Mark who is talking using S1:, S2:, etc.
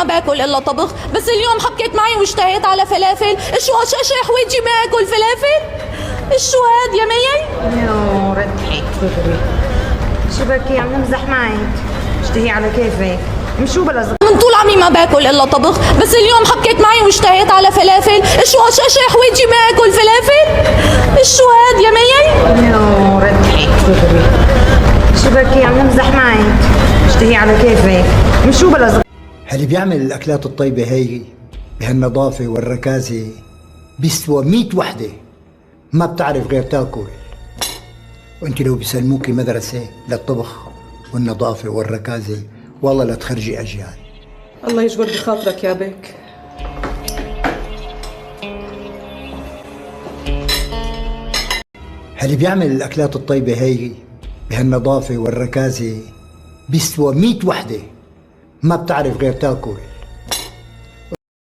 S1: ما باكل الا طبخ، بس اليوم حكيت معي واشتهيت على فلافل. شو هالشاشة يا حويجي ما اكل فلافل؟ شو هاد يا مي؟
S2: يا رضحك دغري. شو بكي عم نمزح معك؟ اشتهي على كيفك. مشو بلا
S1: من طول عمري ما باكل الا طبخ، بس اليوم حكيت معي واشتهيت على فلافل. شو هالشاشة يا حويجي ما اكل فلافل؟ شو هاد يا مي؟
S2: يا رضحك دغري. شو بكي عم نمزح معك؟ اشتهي على كيفك. مشو بلا
S3: اللي بيعمل الأكلات الطيبة هي بهالنظافة والركازة بيسوى 100 وحدة ما بتعرف غير تاكل. وانت لو بيسلموكي مدرسة للطبخ والنظافة والركازة والله لا تخرجي أجيال.
S4: الله يجبر بخاطرك يا بك.
S3: اللي بيعمل الأكلات الطيبة هي بهالنظافة والركازة بيسوى 100 وحدة ما بتعرف غير تاكل.